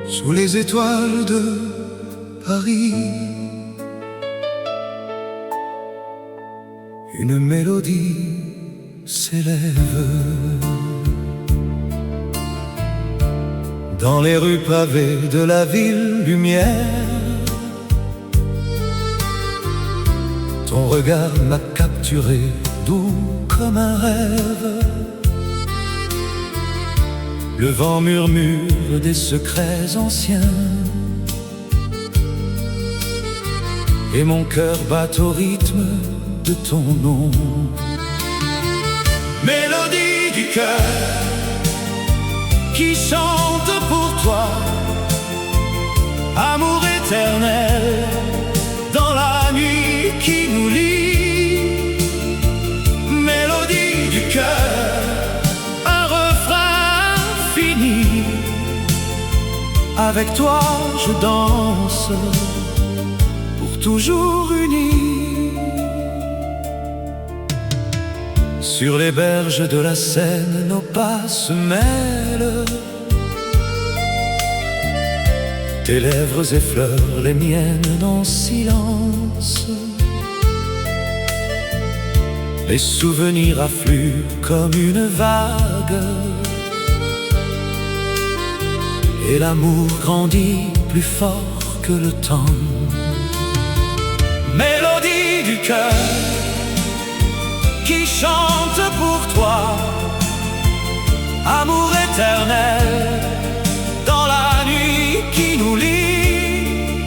sous les étoiles de Paris. Une mélodie s'élève dans les rues pavées de la ville lumière. Ton regard m'a capturé, doux comme un rêve. Le vent murmure des secrets anciens, et mon cœur bat au rythme de ton nom. Mélodie du cœur qui chante pour toi, amour éternel dans la nuit qui nous lie. Mélodie du cœur, un refrain fini. Avec toi je danse, pour toujours unis. Sur les berges de la Seine, nos pas se mêlent. Tes lèvres effleurent les miennes en silence. Les souvenirs affluent comme une vague, et l'amour grandit plus fort que le temps. Mélodie du cœur qui chante pour toi, amour éternel dans la nuit qui nous lie.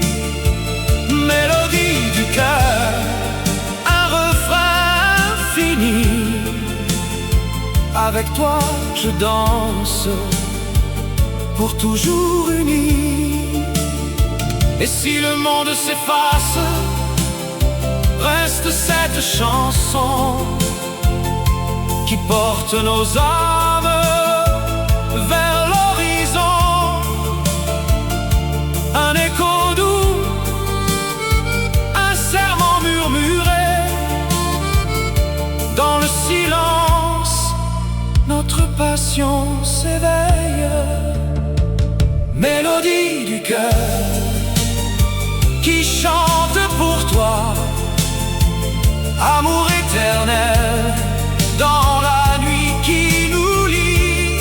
Mélodie du cœur, un refrain fini. Avec toi je danse, pour toujours unis. Et si le monde s'efface, reste cette chanson qui porte nos âmes vers l'horizon. Un écho doux, un serment murmuré. Dans le silence, notre passion s'éveille. Mélodie du cœur qui chante pour toi, amour éternel dans la nuit qui nous lie.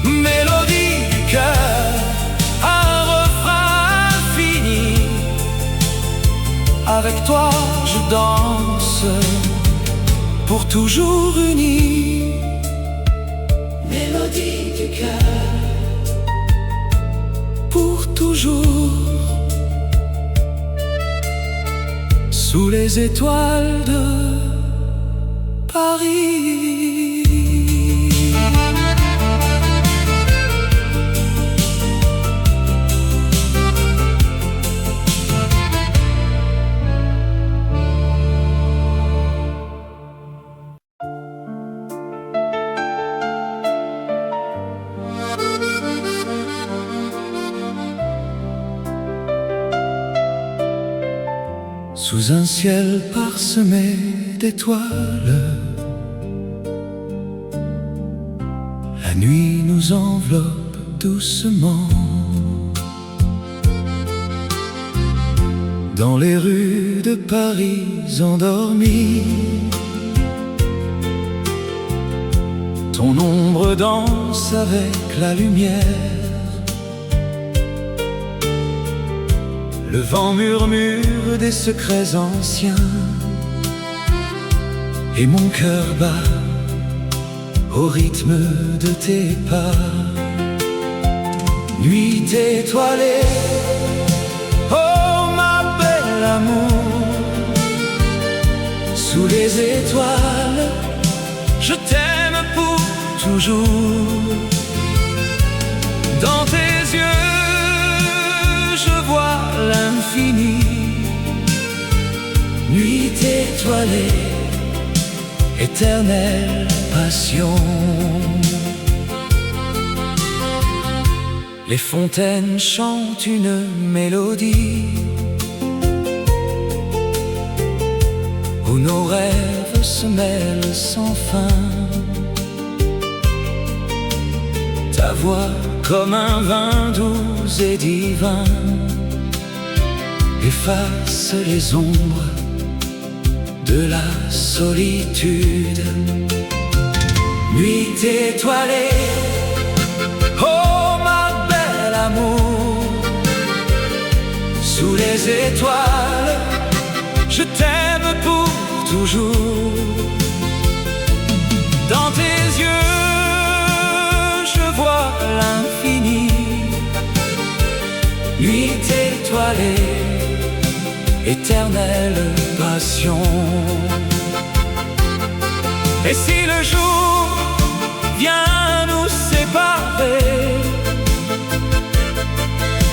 Mélodie du cœur, un refrain fini. Avec toi je danse, pour toujours unis. Mélodie du cœur, pour toujours, sous les étoiles de Paris. Sous un ciel parsemé d'étoiles, la nuit nous enveloppe doucement. Dans les rues de Paris endormies, ton ombre danse avec la lumière. Le vent murmure des secrets anciens, et mon cœur bat au rythme de tes pas. Nuit étoilée, oh ma belle amour, sous les étoiles, je t'aime pour toujours. Dans tes yeux je vois l'infini. Nuit étoilée, éternelle passion. Les fontaines chantent une mélodie où nos rêves se mêlent sans fin. Ta voix comme un vin doux et divin, efface les ombres de la solitude. Nuit étoilée, oh ma belle amour, sous les étoiles, je t'aime pour toujours. Dans tes yeux, je vois l'infini. Nuit étoilée, éternelle passion. Et si le jour vient nous séparer,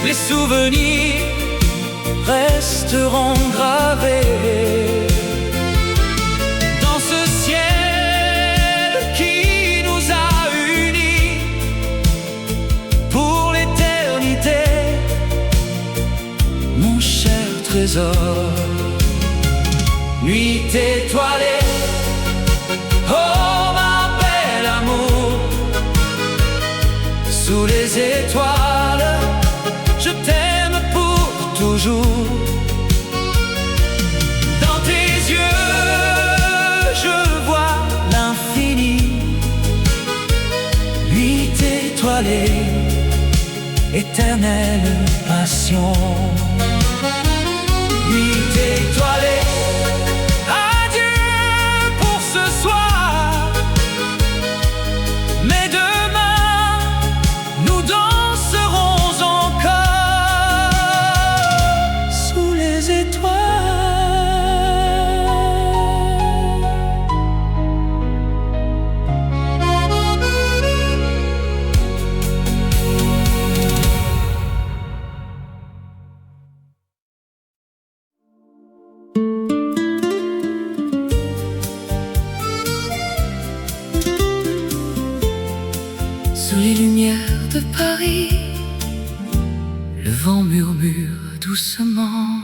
les souvenirs resteront gravés dans ce ciel qui nous a unis pour l'éternité, mon cher trésor. Nuit étoilée, oh ma belle amour, sous les étoiles, je t'aime pour toujours. Dans tes yeux, je vois l'infini. Nuit étoilée, éternelle passion. Nuit étoilée, adieu pour ce soir, mais demain nous danserons encore sous les étoiles. Sous les lumières de Paris, le vent murmure doucement.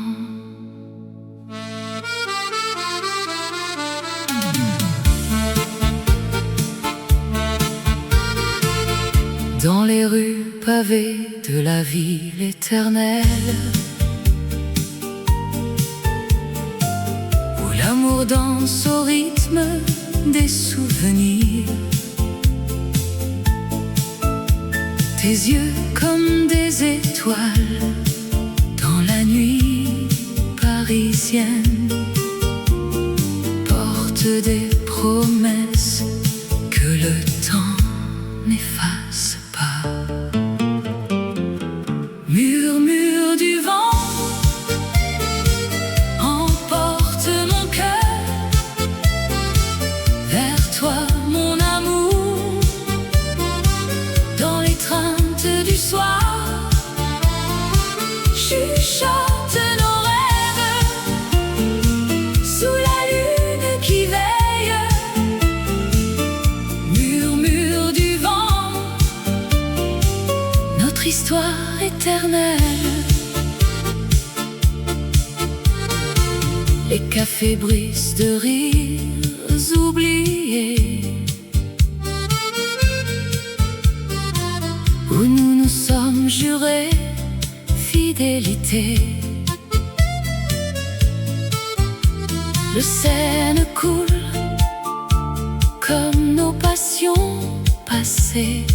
Dans les rues pavées de la ville éternelle, où l'amour danse au rythme des souvenirs. Tes yeux comme des étoiles dans la nuit parisienne portent des promesses que le temps n'efface pas. Murmure du vent emporte mon cœur vers toi, mon amour, dans les treintes du soir. Chuchote nos rêves sous la lune qui veille. Murmure du vent, notre histoire éternelle. Les cafés brisent de rires oubliés, où nous nous sommes jurés fidélité. Le Seine coule comme nos passions passées,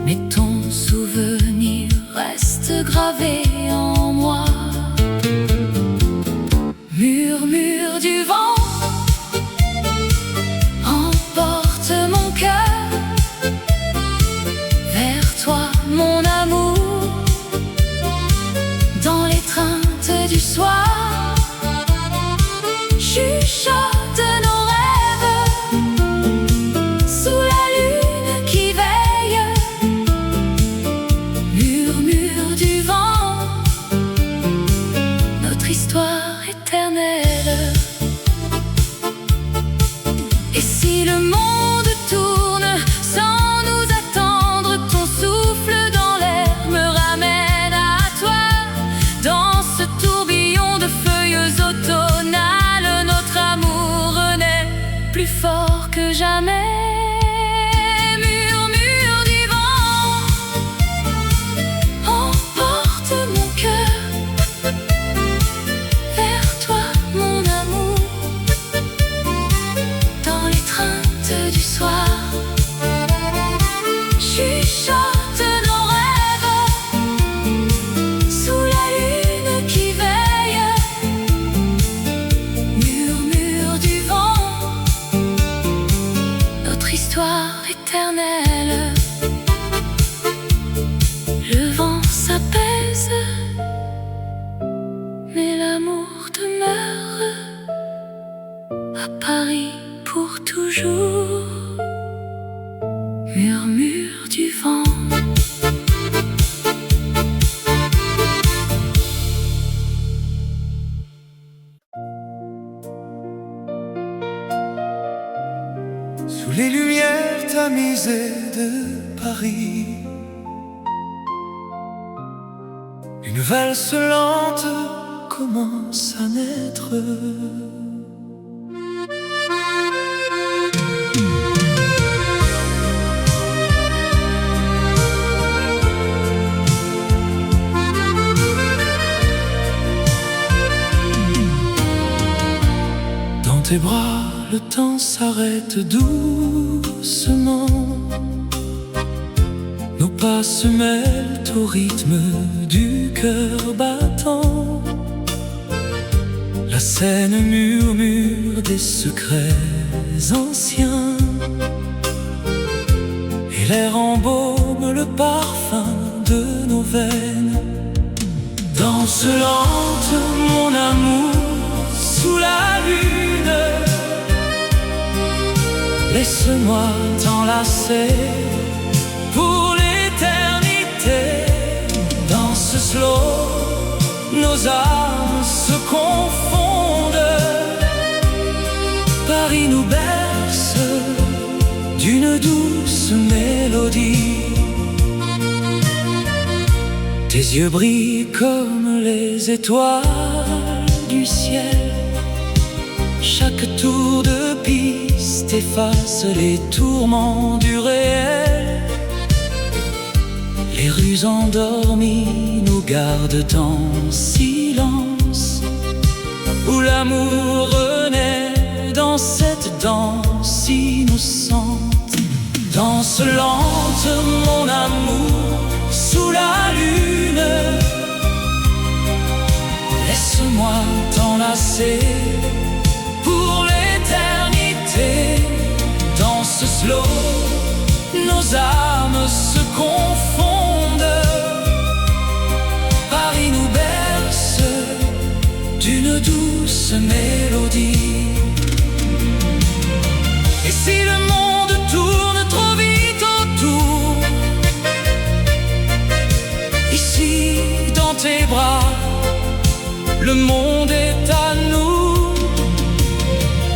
mais ton souvenir reste gravé en moi. Murmure du vent emporte mon cœur vers toi, mon amour, dans les treintes du soir. Chuchote nos rêves sous la lune qui veille. soir chuchotent nos rêves sous la lune qui veille, murmure du vent, notre histoire éternelle. Le vent s'apaise, mais l'amour demeure à Paris pour toujours, murmure du vent. Sous les lumières tamisées de Paris, une valse lente commence à naître. Dans tes bras, le temps s'arrête doucement. Nos pas se mêlent au rythme du cœur battant. La Seine murmure des secrets anciens, et l'air embaume le parfum de nos veines. Danse lente, mon amour, sous la lune. Laisse-moi t'enlacer pour l'éternité. Danse slow, nos âmes se confondent. Paris nous berce d'une douce mélodie. Tes yeux brillent comme les étoiles du ciel. Chaque tour de piste efface les tourments du réel. Les rues endormies nous gardent en silence, où l'amour renaît dans cette danse innocente. Danse lente, mon amour, sous la lune. Laisse-moi t'enlacer pour l'éternité. Danse slow, nos âmes se confondent. Paris nous berce d'une douce mélodie. Et si le monde tourne trop vite autour, ici dans tes bras, le monde est à nous.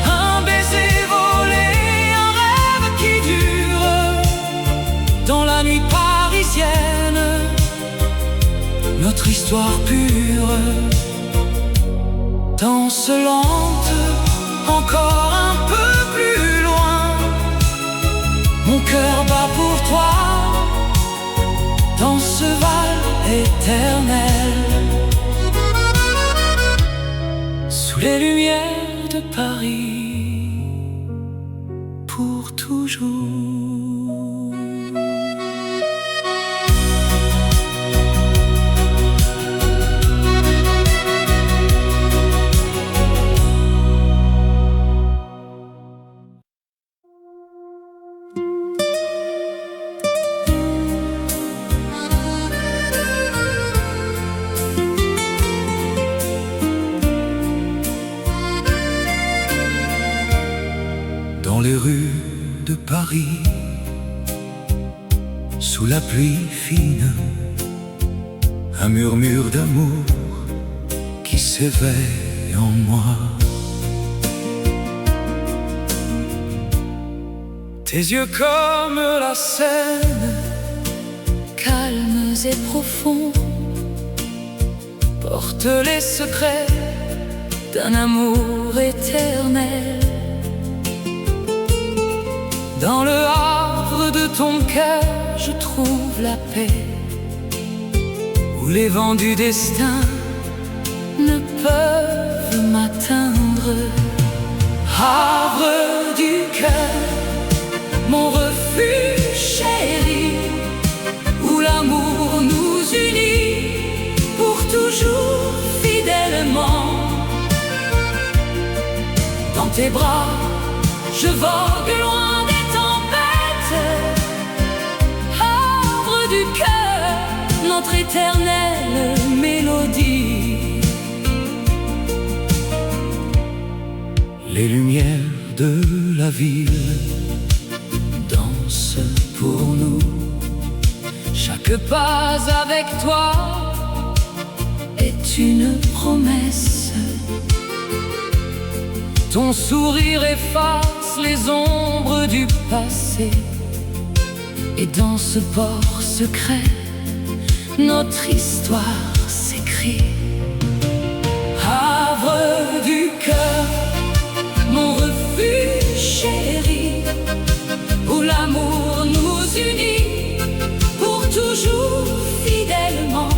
Un baiser volé, un rêve qui dure dans la nuit parisienne, notre histoire pure. Danse lente, encore un peu plus loin. Mon cœur bat pour toi dans ce val éternel. Sous les lumières de Paris, pour toujours. Dans les rues de Paris, sous la pluie fine, un murmure d'amour qui s'éveille en moi. Tes yeux comme la Seine, Calmes et profonds, portent les secrets d'un amour éternel. dans le havre de ton cœur, je trouve la paix, où les vents du destin ne peuvent m'atteindre. Havre du cœur, tes bras, je vogue loin des tempêtes. Havre du cœur, notre éternelle mélodie. Les lumières de la ville dansent pour nous. Chaque pas avec toi est une promesse. Ton sourire efface les ombres du passé. Et dans ce port secret, notre histoire s'écrit. Havre du cœur, mon refuge chéri, où l'amour nous unit pour toujours fidèlement.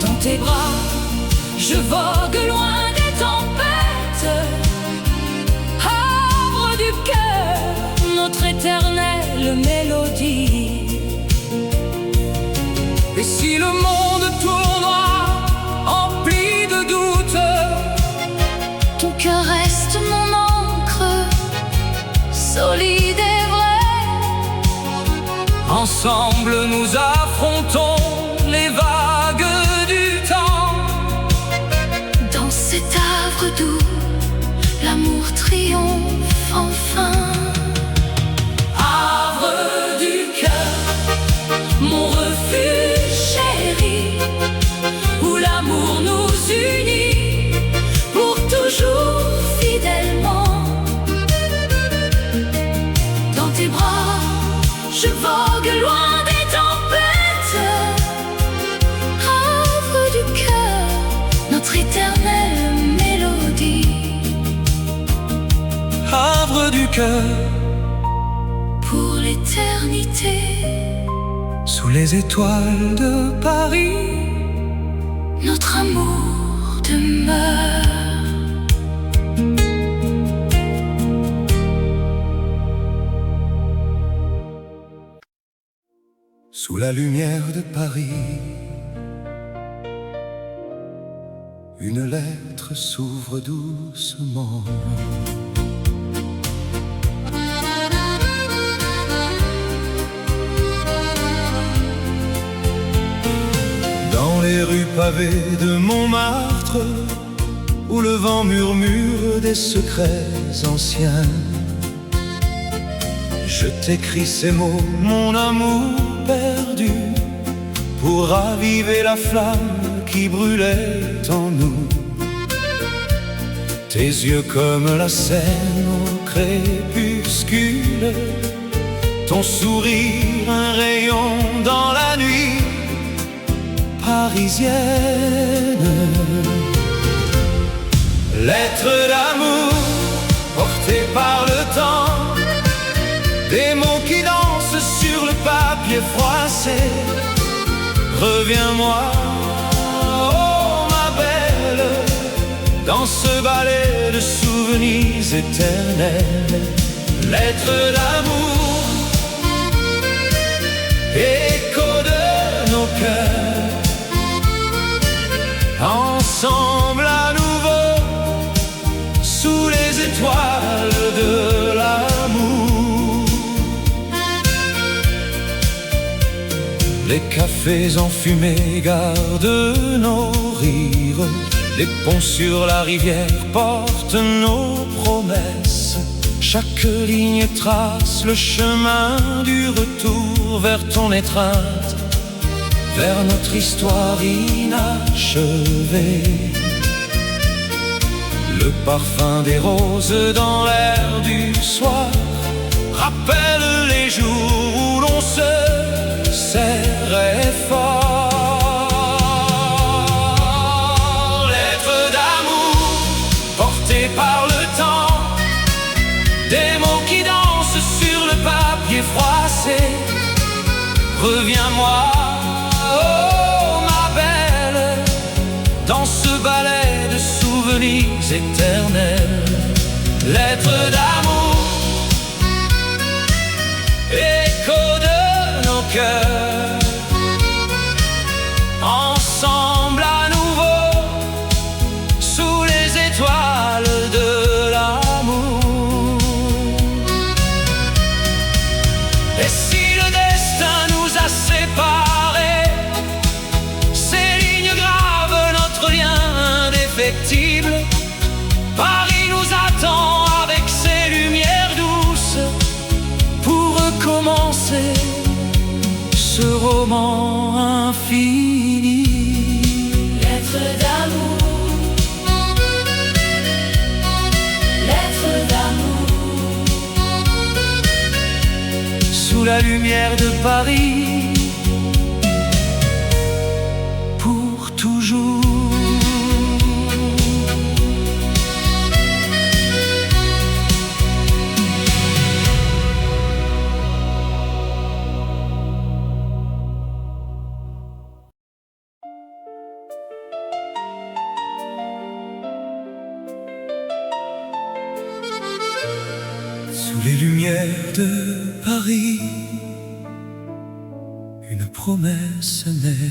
Dans tes bras, je vogue loin des tempêtes. Havre du cœur, notre éternelle mélodie. Et si le monde tournoie, empli de doutes, ton cœur reste mon encre, solide et vrai. Ensemble nous affrontons les vagues du temps. Dans cet havre doux, l'amour triomphe enfin. Havre du cœur, mon refuge chéri, où l'amour nous unit pour toujours fidèlement. Dans tes bras, je vogue loin des tempêtes. Havre du cœur, notre éternelle mélodie. Havre du cœur, Pour l'éternité, sous les étoiles de Paris, notre amour demeure. sous la lumière de Paris, une lettre s'ouvre doucement. Dans les rues pavées de Montmartre, où le vent murmure des secrets anciens, je t'écris ces mots, mon amour perdu, pour raviver la flamme qui brûlait en nous. Tes yeux comme la Seine au crépuscule, ton sourire un rayon dans la nuit parisienne. Lettre d'amour portée par le temps, des mots qui dansent sur le papier froissé. Reviens-moi, oh ma belle, dans ce ballet de souvenirs éternels. Lettre d'amour, écho de nos cœurs, ensemble à nouveau, sous les étoiles de l'amour. Les cafés enfumés gardent nos rires, les ponts sur la rivière portent nos promesses. Chaque ligne trace le chemin du retour vers ton étreinte, vers notre histoire inachevée. Le parfum des roses dans l'air du soir rappelle les jours où l'on se serrait fort. Lettre d'amour portée par le temps, des mots qui dansent sur le papier froissé. Reviens-moi, oh ma belle, dans ce ballet de souvenirs éternels. Lettre d'amour, écho de nos cœurs, ensemble à nouveau, sous les étoiles roman infini. Lettre d'amour, lettre d'amour. Sous la lumière de Paris, pour toujours. Sous les lumières de Paris, une promesse naît.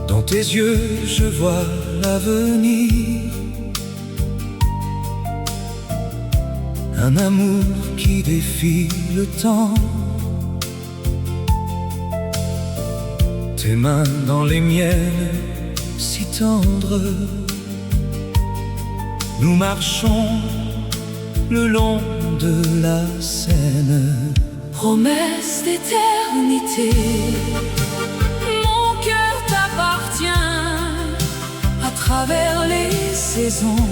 Dans tes yeux, je vois l'avenir. Un amour qui défie le temps. Tes mains dans les miennes, si tendres. Nous marchons le long de la Seine. Promesse d'éternité, mon cœur t'appartient à travers les saisons.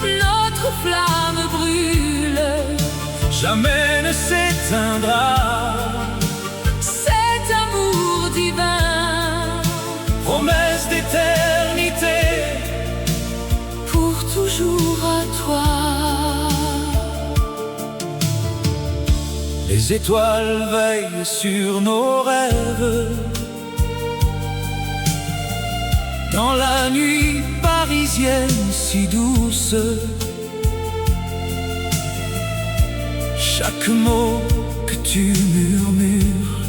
Notre flamme brûle, Jamais ne s'éteindra. cet amour divin, Promesse d'éternité, pour toujours à toi. les étoiles veillent sur nos rêves. Dans la nuit parisienne si douce, chaque mot que tu murmures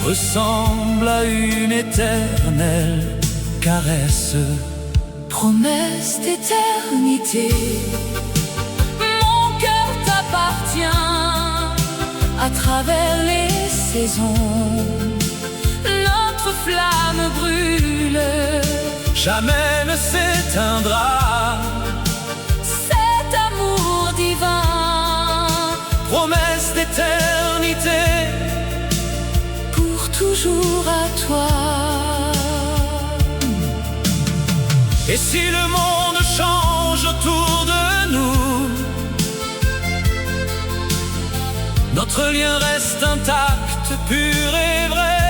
ressemble à une éternelle caresse. Promesse d'éternité, mon cœur t'appartient à travers les saisons. Notre flamme brûle, Jamais ne s'éteindra. cet amour divin, Promesse d'éternité, pour toujours à toi. et si le monde change autour de nous, notre lien reste intact, pur et vrai.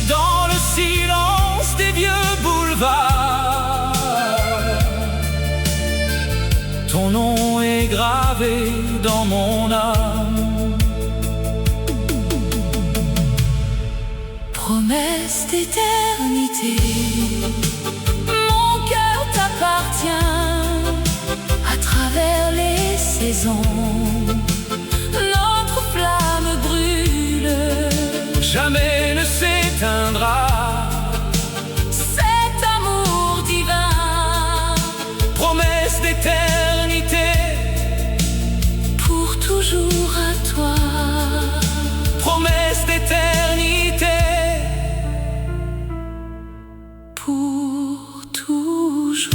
Dans le silence des vieux boulevards, ton nom est gravé dans mon âme. Promesse d'éternité, mon cœur t'appartient à travers les saisons. Notre flamme brûle, Jamais ne s'éteindra. cet amour divin, Promesse d'éternité, pour toujours à toi. promesse d'éternité, Pour toujours.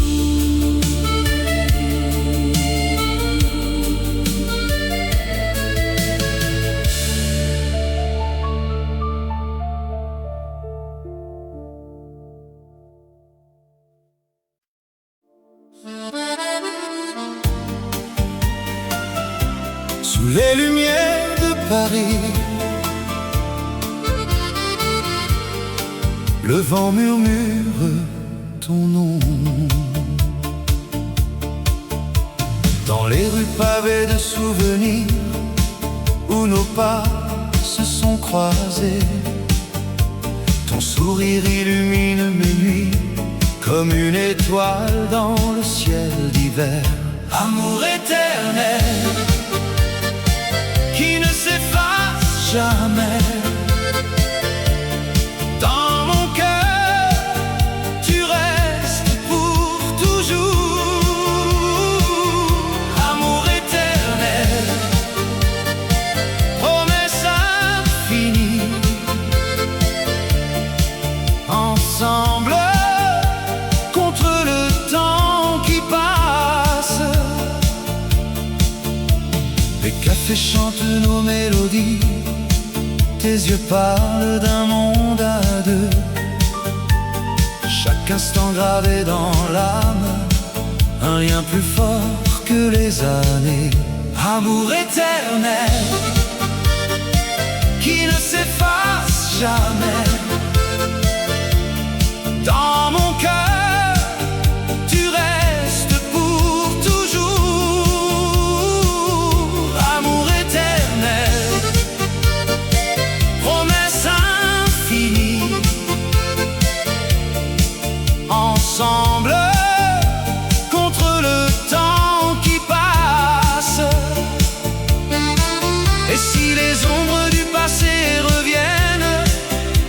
sous les lumières de Paris, le vent murmure ton nom. Dans les rues pavées de souvenirs, où nos pas se sont croisés, ton sourire illumine mes nuits, comme une étoile dans le ciel d'hiver. Amour éternel, qui ne s'efface jamais. Dans mon cœur, tu restes pour toujours. Amour éternel, café chante nos mélodies, tes yeux parlent d'un monde à deux. Chaque instant gravé dans l'âme, un lien plus fort que les années. Amour éternel qui ne s'efface jamais. Dans mon cœur, tu restes pour toujours. Amour éternel, promesse infinie. Ensemble contre le temps qui passe. Et si les ombres du passé reviennent,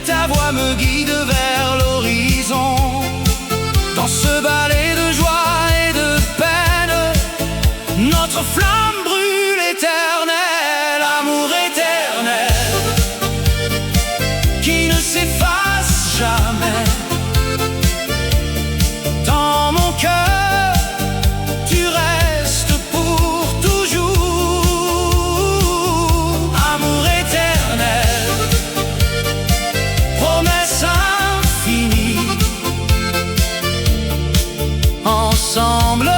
ta voix me guide vers l'horizon. Dans ce ballet de joie et de peine, notre flamme brûle éternelle. Amour éternel qui ne s'efface jamais. Dans mon cœur, tu restes pour toujours. Amour éternel, promesse infinie. Ensemble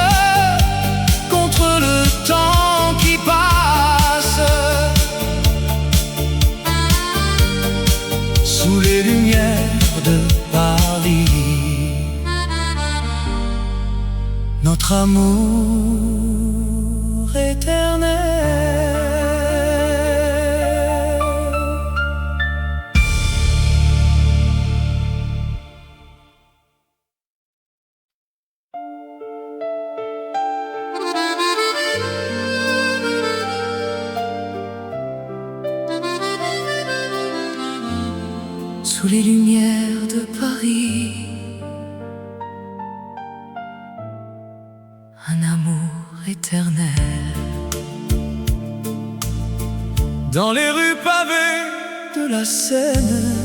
contre le temps qui passe. Sous les lumières de Paris, notre amour éternel. Sous les lumières de Paris, un amour éternel. Dans les rues pavées de la Seine,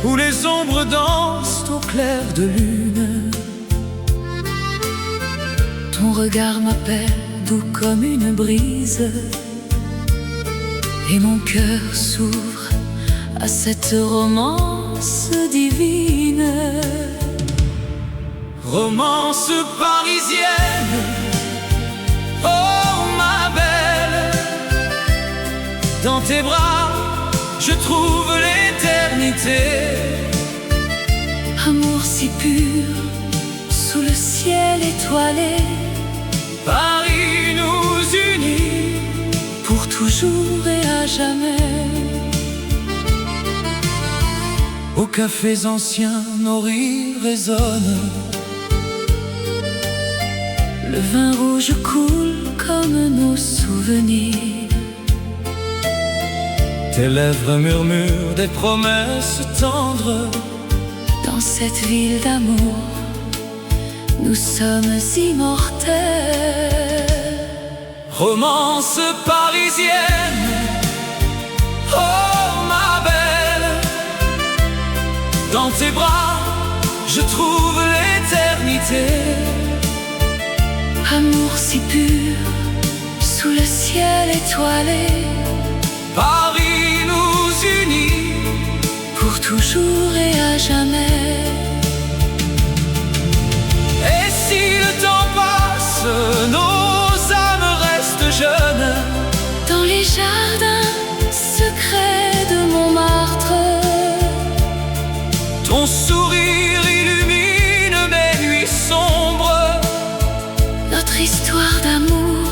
où les ombres dansent au clair de lune, Ton regard m'appelle doux comme une brise, et mon cœur s'ouvre à cette romance divine. romance parisienne, oh ma belle. Dans tes bras, je trouve l'éternité. Amour si pur, sous le ciel étoilé, Paris nous unit pour toujours et à jamais. Aux cafés anciens, nos rires résonnent. Le vin rouge coule comme nos souvenirs. Tes lèvres murmurent des promesses tendres. Dans cette ville d'amour, nous sommes immortels. Romance parisienne, oh ma belle. Dans tes bras, je trouve l'éternité. Amour si pur, sous le ciel étoilé, Paris nous unit pour toujours et à jamais. Et si le temps passe, nos âmes restent jeunes. Dans les jardins secrets de Montmartre, Ton sourire illumine mes nuits sombres. notre histoire d'amour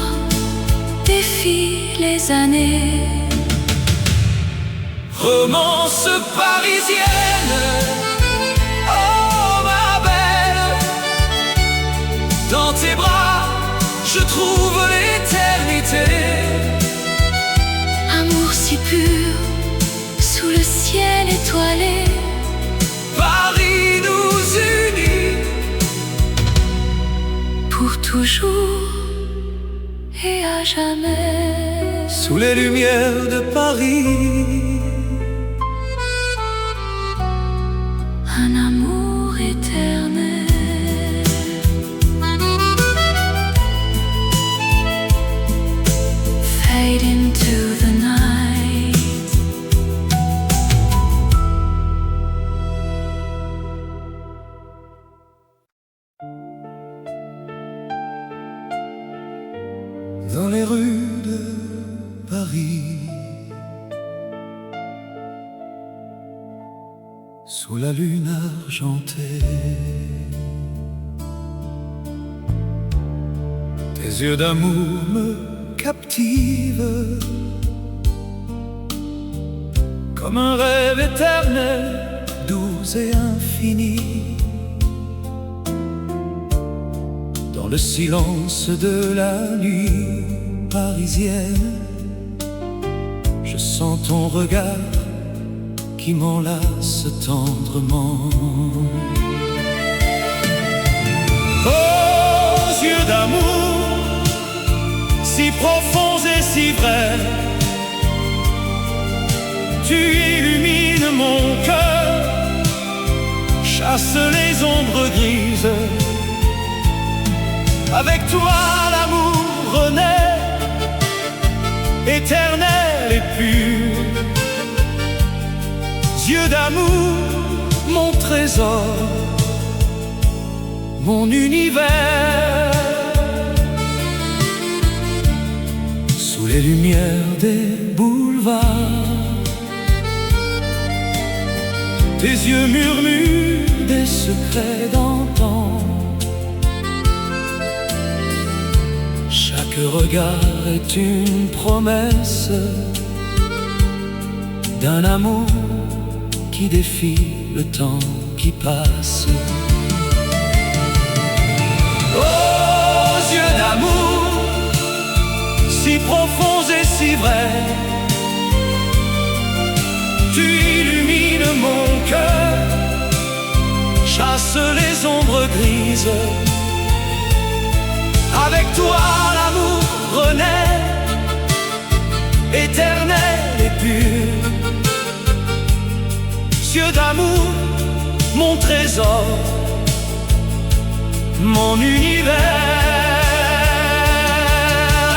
défie les années. Romance parisienne, oh ma belle. Dans tes bras, je trouve l'éternité. Amour si pur, sous le ciel étoilé, Paris nous unit pour toujours et à jamais. sous les lumières de Paris. Un amour éternel. dans les rues de Paris, sous la lune argentée. Tes yeux d'amour me captivent comme un rêve éternel, doux et infini. Dans le silence de la nuit parisienne, je sens ton regard qui m'enlace tendrement. Oh, yeux d'amour, si profonds et si vrais, tu illumines mon cœur, chasse les ombres grises. Avec toi l'amour renaît, éternel et pur. Yeux d'amour, mon trésor, mon univers. Sous les lumières des boulevards, tes yeux murmurent des secrets d'antan. Chaque regard est une promesse d'un amour qui défie le temps qui passe. Oh, yeux d'amour, si profonds et si vrais, tu illumines mon cœur, chasse les ombres grises. Avec toi l'amour renaît, éternel et pur. Yeux d'amour, mon trésor, mon univers.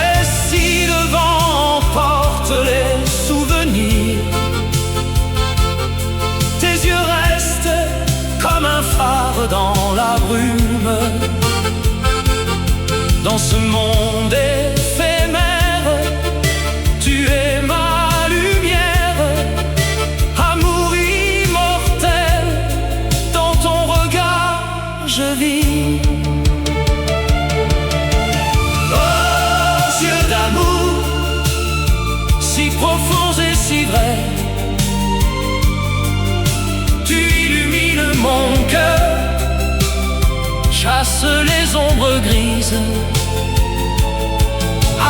Et si le vent emporte les souvenirs, tes yeux restent comme un phare dans la brume. Dans ce monde éphémère, tu es ma lumière, amour immortel, dans ton regard je vis. Oh, yeux d'amour, si profonds et si vrais, tu illumines mon cœur, chasse les ombres grises.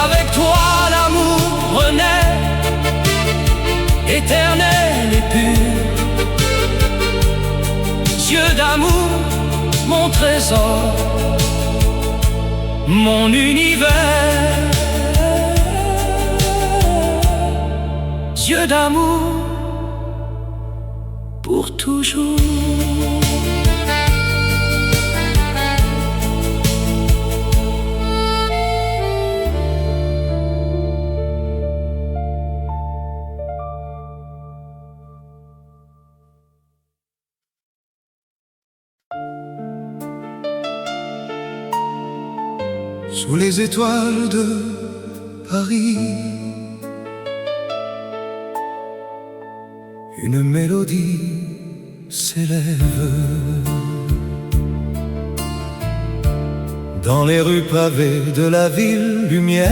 Avec toi l'amour renaît, éternel et pur. Yeux d'amour, mon trésor, mon univers. Yeux d'amour pour toujours. Sous les étoiles de Paris, une mélodie s'élève. Dans les rues pavées de la ville lumière,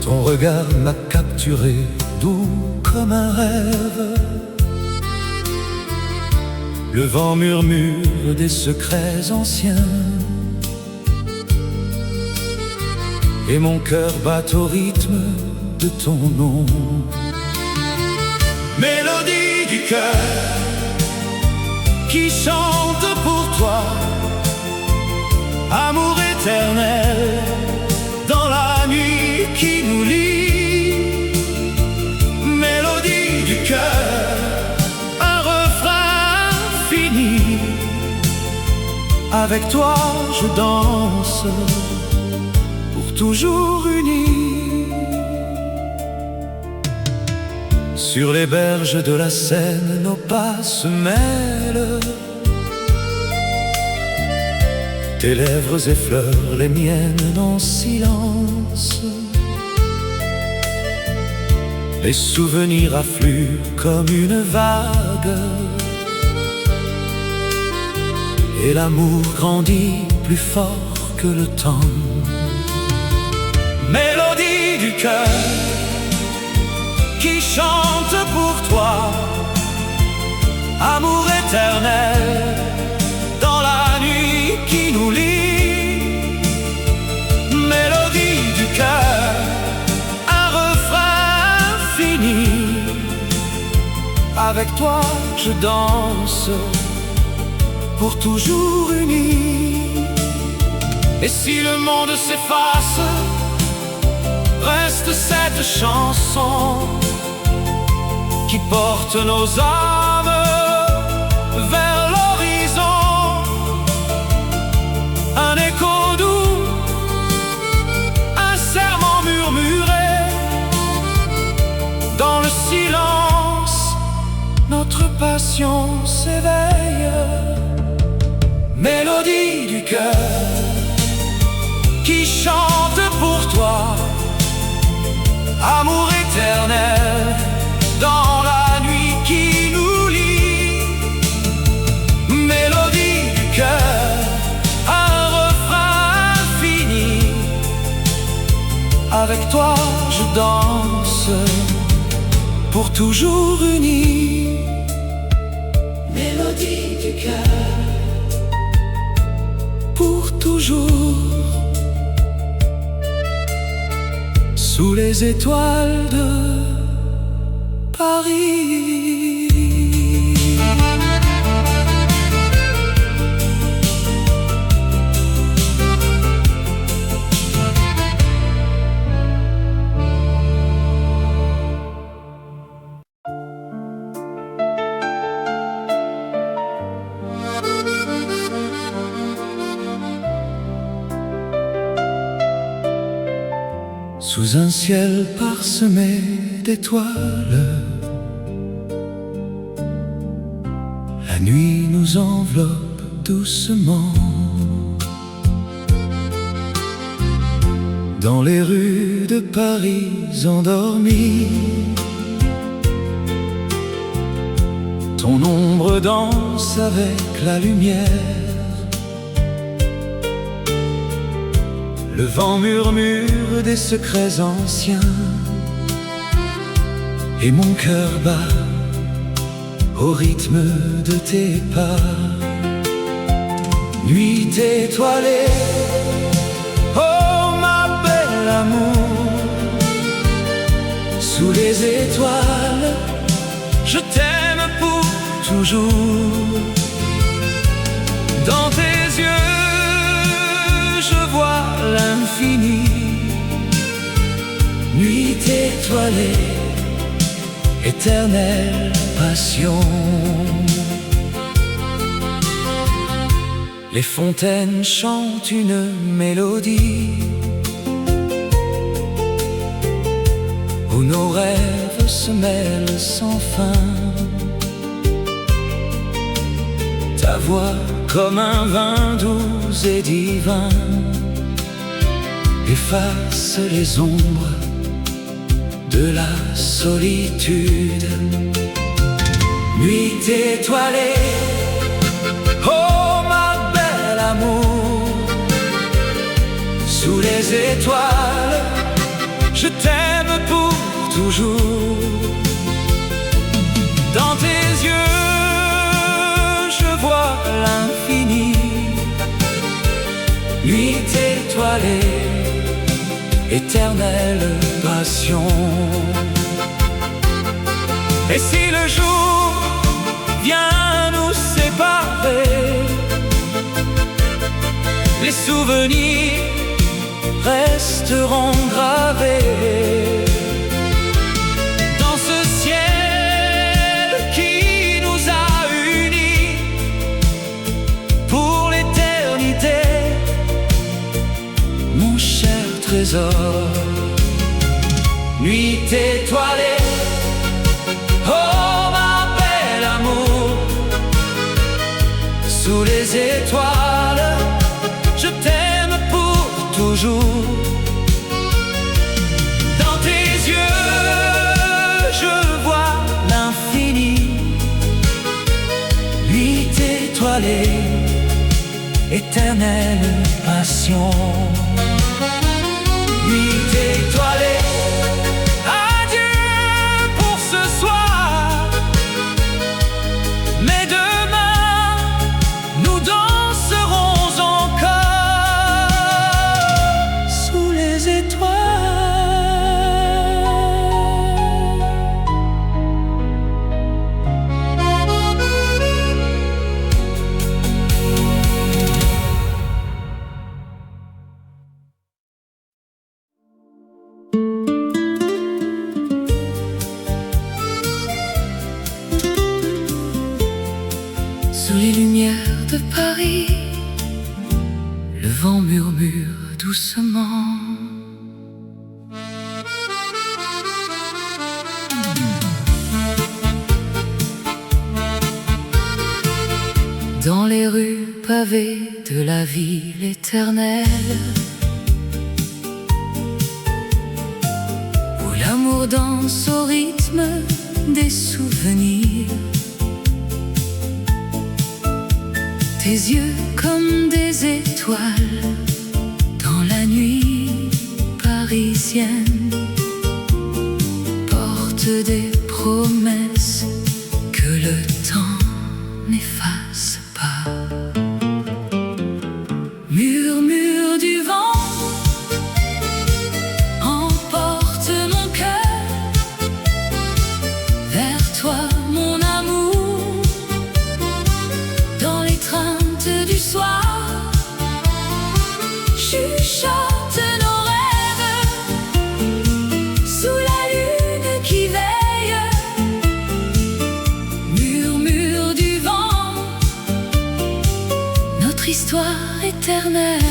ton regard m'a capturé, doux comme un rêve. Le vent murmure des secrets anciens, et mon cœur bat au rythme de ton nom. Mélodie du cœur qui chante pour toi, amour éternel dans la nuit qui nous lie. Mélodie du cœur, un refrain fini. Avec toi je danse, pour toujours unis. Sur les berges de la Seine, nos pas se mêlent. Tes lèvres effleurent les miennes en silence. Les souvenirs affluent comme une vague, et l'amour grandit plus fort que le temps. Mélodie du cœur qui chante pour toi, amour éternel dans la nuit qui nous lie. Mélodie du cœur, un refrain infini. Avec toi je danse, pour toujours unis. Et si le monde s'efface, reste cette chanson qui porte nos âmes vers l'horizon. Un écho doux, un serment murmuré. Dans le silence, notre passion s'éveille. Mélodie du cœur qui chante pour toi, amour éternel dans la nuit qui nous lie. Mélodie du cœur, un refrain infini. Avec toi je danse, pour toujours unis. Mélodie du cœur, pour toujours. Sous les étoiles de Paris. Sous un ciel parsemé d'étoiles, la nuit nous enveloppe doucement. Dans les rues de Paris endormies, ton ombre danse avec la lumière. Le vent murmure des secrets anciens, et mon cœur bat au rythme de tes pas. Nuit étoilée, oh ma belle amour, sous les étoiles, je t'aime pour toujours. Dans tes yeux, je vois l'infini. Nuit étoilée, éternelle passion. Les fontaines chantent une mélodie où nos rêves se mêlent sans fin. Ta voix comme un vin doux et divin efface les ombres de la solitude. Nuit étoilée, oh ma belle amour, sous les étoiles, je t'aime pour toujours. Dans tes yeux, je vois l'infini. Nuit étoilée, éternelle passion. Et si le jour vient nous séparer, les souvenirs resteront gravés dans ce ciel qui nous a unis pour l'éternité, mon cher trésor. Nuit étoilée, oh ma belle amour, sous les étoiles, je t'aime pour toujours. Dans tes yeux, je vois l'infini, nuit étoilée, éternelle passion. Nuit étoilée, adieu pour ce soir, mais demain nous danserons encore sous les étoiles. Sous les lumières de Paris, le vent murmure doucement. Dans les rues pavées de la ville éternelle, où l'amour danse au rythme des souvenirs. Tes yeux comme des étoiles dans la nuit parisienne portent des promesses que le temps n'efface pas. Murmure du vent emporte mon cœur vers toi, mon amour, dans l'étreinte du soir. Chuchote nos rêves sous la lune qui veille. Murmure du vent, notre histoire éternelle.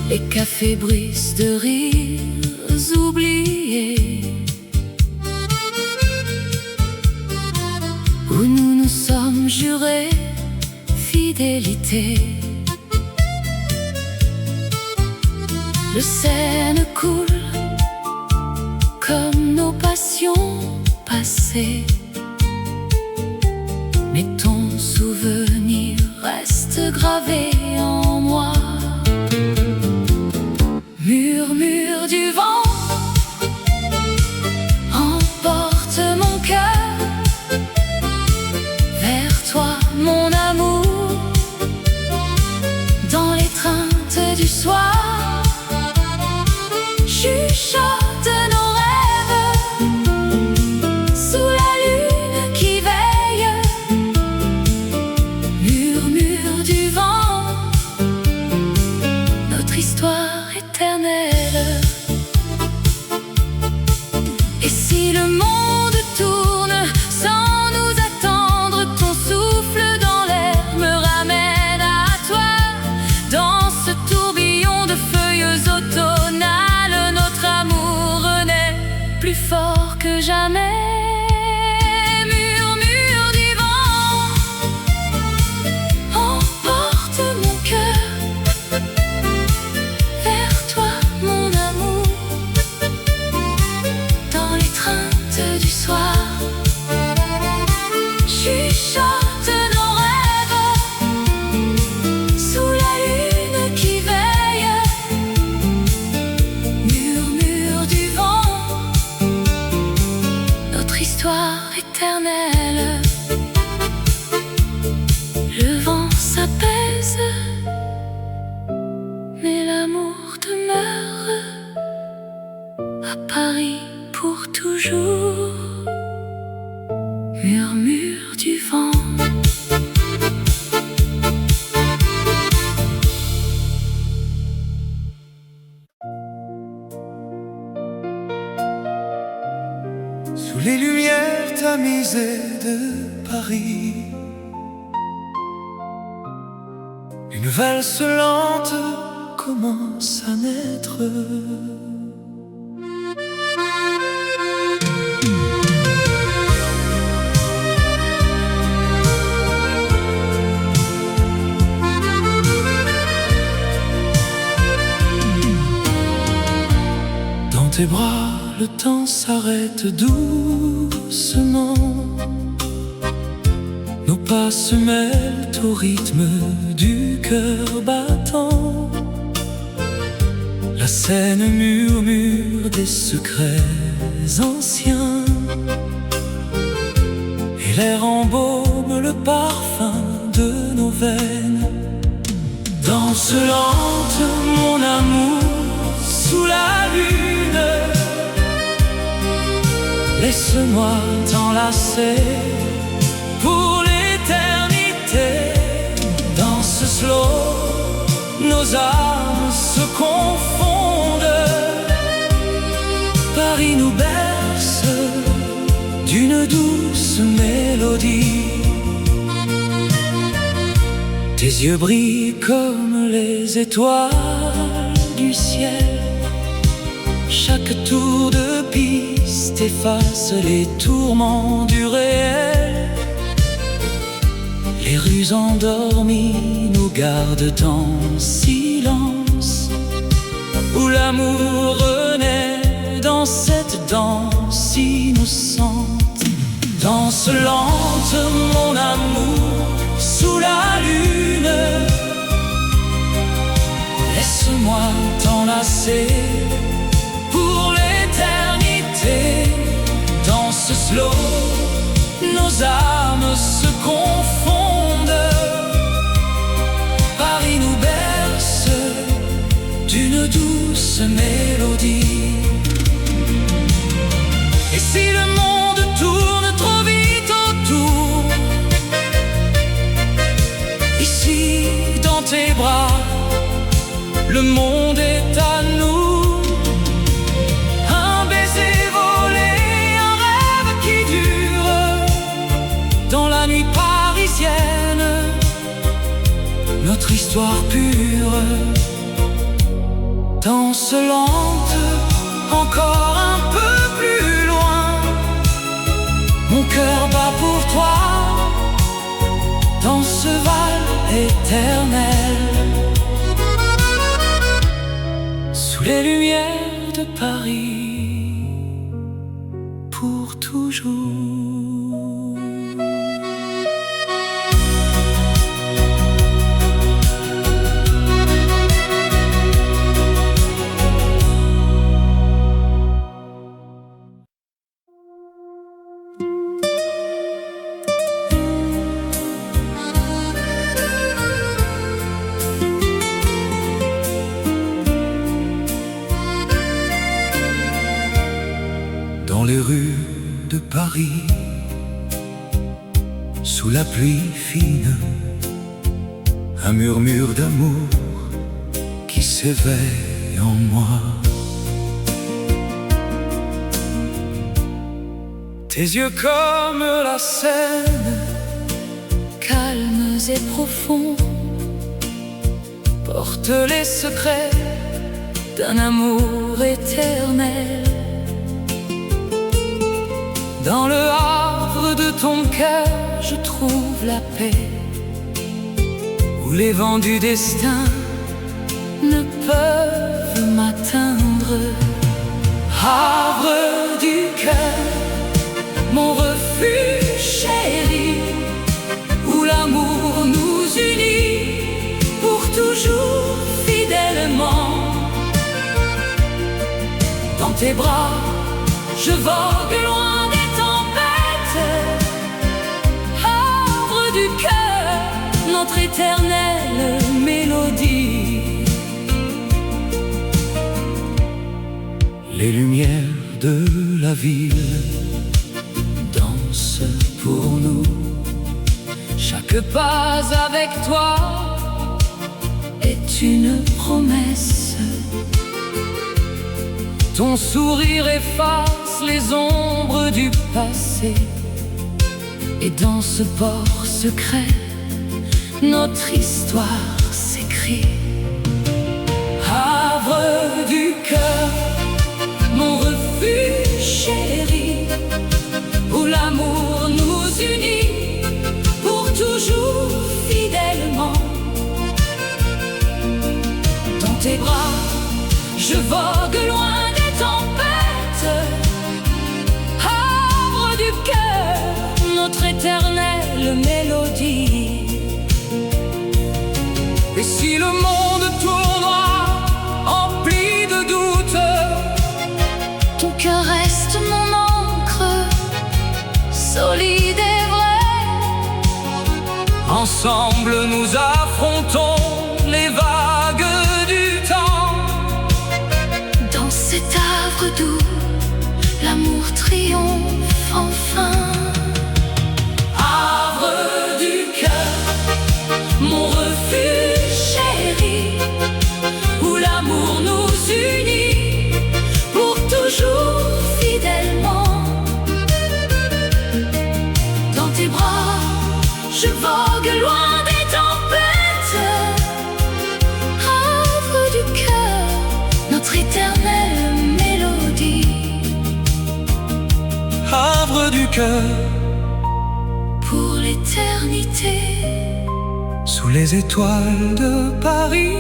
Les cafés brisent de rires oubliés, où nous nous sommes jurés fidélité. Le Seine coule comme nos passions passées, mais ton souvenir reste gravé en moi. Murmure du vent emporte mon cœur vers toi, mon amour, dans l'étreinte du soir. Chuchote nos rêves sous la lune qui veille. Murmure du vent, notre histoire éternelle. Et si le monde tourne sans nous attendre, ton souffle dans l'air me ramène à toi. Dans ce tourbillon de feuilles automnales, notre amour renaît plus fort que jamais. Murmure du vent emporte mon cœur vers toi, mon amour, dans l'étreinte du soir. Chuchote nos rêves sous la lune qui veille. Murmure du vent, notre histoire éternelle. Le vent s'apaise, mais l'amour demeure à Paris pour toujours. Murmure du vent. Sous les lumières tamisées de Paris, une valse lente commence à naître. temps s'arrête doucement. Nos pas se mêlent au rythme du cœur battant. La scène murmure des secrets anciens, et l'air embaume le parfum de nos veines. Danse lente, mon amour, sous la lune. Laisse-moi t'enlacer pour l'éternité. Danse slow, nos âmes se confondent. Paris nous berce d'une douce mélodie. Tes yeux brillent comme les étoiles du ciel. Chaque tour de piste efface les tourments du réel. Les rues endormies nous gardent en silence, où l'amour renaît dans cette danse innocente. Danse lente, mon amour, sous la lune. Laisse-moi t'enlacer pour l'éternité. Danse slow, nos âmes se confondent. Paris nous berce d'une douce mélodie. Et si le monde tourne trop vite autour, ici dans tes bras, le monde est à nous. Un baiser volé, un rêve qui dure dans la nuit parisienne, notre histoire pure. Danse lente, encore un peu plus loin. Mon cœur bat pour toi dans ce val éternel, sous les lumières de Paris, pour toujours. Dans les rues de Paris, sous la pluie fine, un murmure d'amour qui s'éveille en moi. Tes yeux comme la Seine, calmes et profonds, portent les secrets d'un amour éternel. Dans le havre de ton cœur, je trouve la paix, où les vents du destin ne peuvent m'atteindre. Havre du cœur, mon refuge chéri, où l'amour nous unit pour toujours fidèlement. Dans tes bras, je vogue loin des tempêtes. Havre du cœur, notre éternelle mélodie. Les lumières de la ville dansent pour nous. Chaque pas avec toi est une promesse. Ton sourire efface les ombres du passé, et dans ce port secret, notre histoire s'écrit. Havre du cœur, mon refuge chéri, où l'amour nous unit pour toujours fidèlement. Dans tes bras, je vogue loin des tempêtes. solide et vrai. Ensemble nous affrontons les vagues du temps. Dans cet havre doux, l'amour triomphe enfin. Havre du cœur, Mon refuge chéri, où l'amour nous unit pour toujours fidèlement. Dans tes bras, je vogue loin des tempêtes. Havre du cœur, notre éternelle mélodie. Havre du cœur, Pour l'éternité, sous les étoiles de Paris,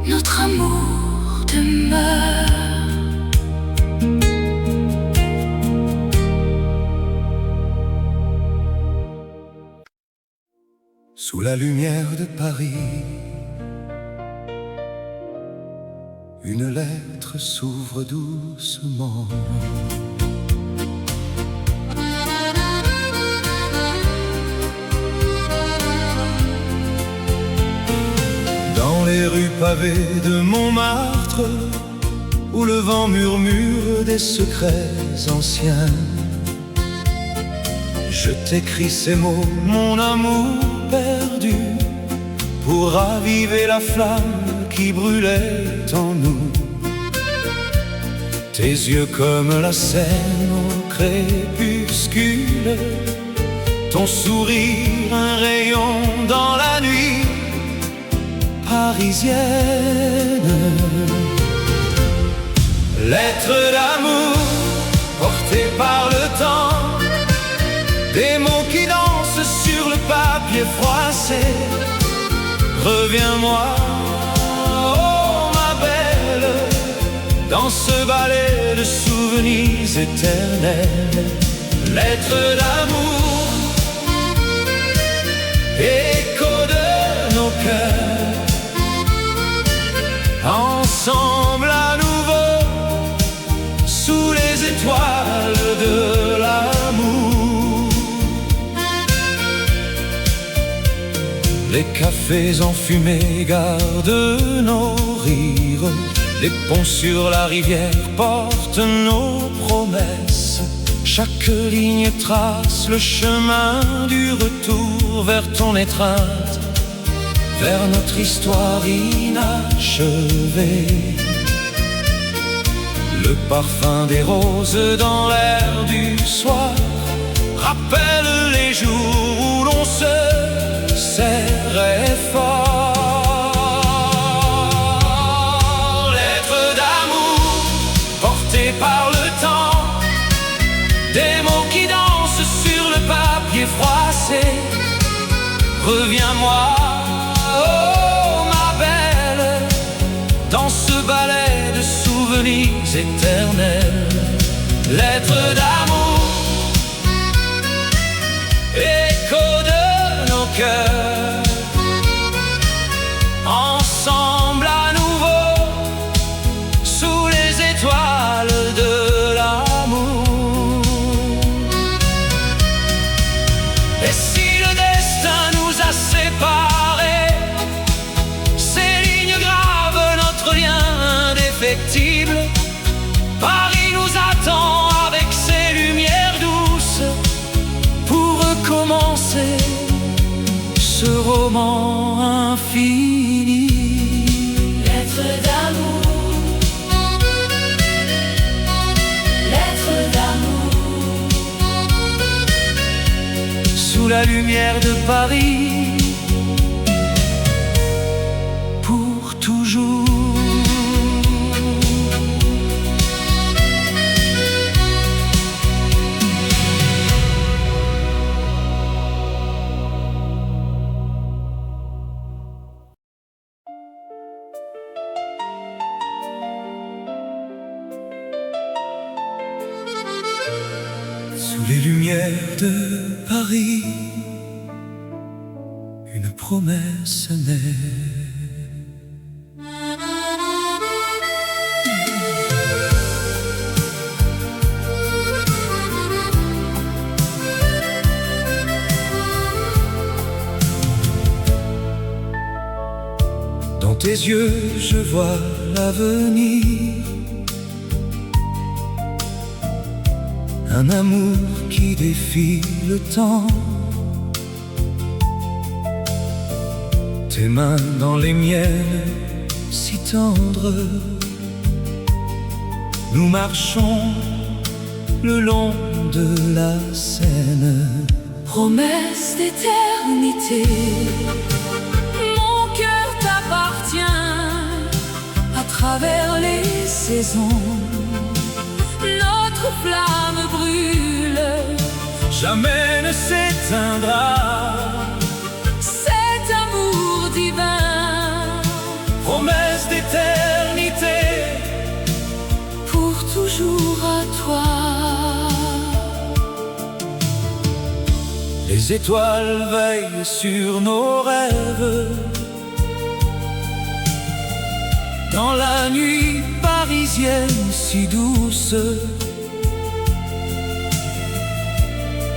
notre amour demeure. sous la lumière de Paris, une lettre s'ouvre doucement. Dans les rues pavées de Montmartre, où le vent murmure des secrets anciens, je t'écris ces mots, mon amour perdu, pour raviver la flamme qui brûlait en nous. Tes yeux comme la Seine au crépuscule, ton sourire un rayon dans la nuit parisienne. Lettre d'amour portée par le temps, des mots qui dansent sur le papier froissé. Reviens-moi, oh ma belle, dans ce ballet de souvenirs éternels. Lettre d'amour, écho de nos cœurs, ensemble à nouveau, sous les étoiles de l'amour. Les cafés enfumés gardent nos rires, les ponts sur la rivière portent nos promesses. Chaque ligne trace le chemin du retour vers ton étreinte, vers notre histoire inachevée. Le parfum des roses dans l'air du soir rappelle les jours où l'on se serrait fort. Lettre d'amour portée par le temps, des mots qui dansent sur le papier froissé. Reviens-moi, oh ma belle, dans ce ballet de souvenirs éternels. Lettre d'amour, écho de nos cœurs, ensemble à nouveau, sous les étoiles de l'amour. Et si le destin nous a séparés, ces lignes gravent notre lien indéfectible. Paris nous attend avec ses lumières douces pour recommencer ce roman infini. Lettre d'amour, lettre d'amour, Sous la lumière de Paris, pour toujours. Sous les lumières de Paris, une promesse naît. tes yeux, je vois l'avenir. Un amour qui défie le temps. Tes mains dans les miennes, si tendres. Nous marchons le long de la Seine. Promesse d'éternité, mon cœur t'appartient à travers les saisons. Notre flamme brûle, Jamais ne s'éteindra. cet amour divin, Promesse d'éternité, pour toujours à toi. les étoiles veillent sur nos rêves. Dans la nuit parisienne si douce,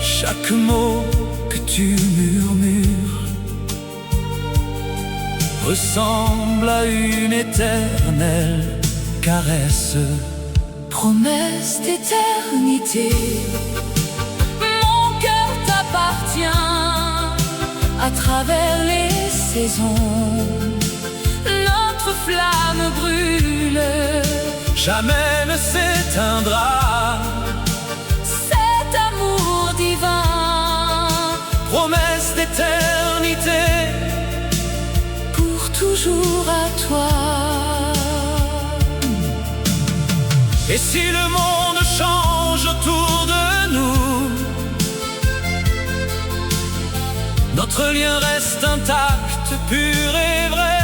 chaque mot que tu murmures ressemble à une éternelle caresse. Promesse d'éternité, mon cœur t'appartient à travers les saisons. Notre flamme brûle, Jamais ne s'éteindra. cet amour divin, Promesse d'éternité, pour toujours à toi. et si le monde change autour de nous, notre lien reste intact, pur et vrai.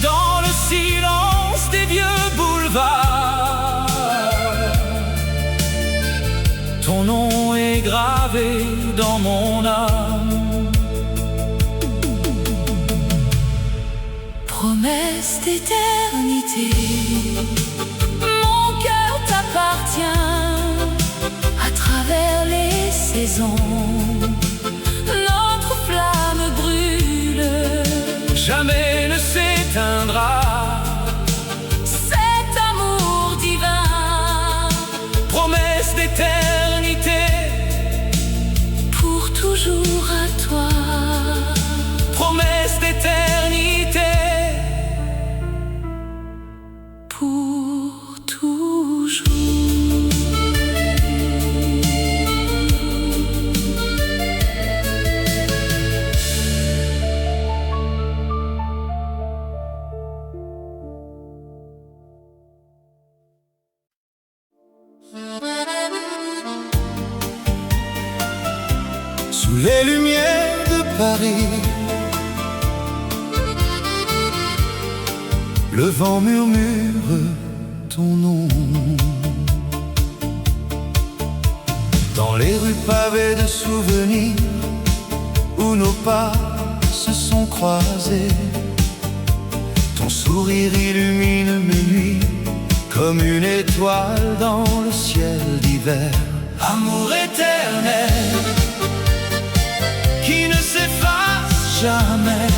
Dans le silence des vieux boulevards, ton nom est gravé dans mon âme. Promesse d'éternité, mon cœur t'appartient à travers les saisons. Notre flamme brûle, Jamais ne s'éteindra. cet amour divin, Promesse d'éternité, pour toujours à toi. promesse d'éternité, Pour toujours. sous les lumières de Paris, le vent murmure ton nom. Dans les rues pavées de souvenirs, où nos pas se sont croisés, ton sourire illumine mes nuits, comme une étoile dans le ciel d'hiver. Amour éternel, qui ne s'efface jamais.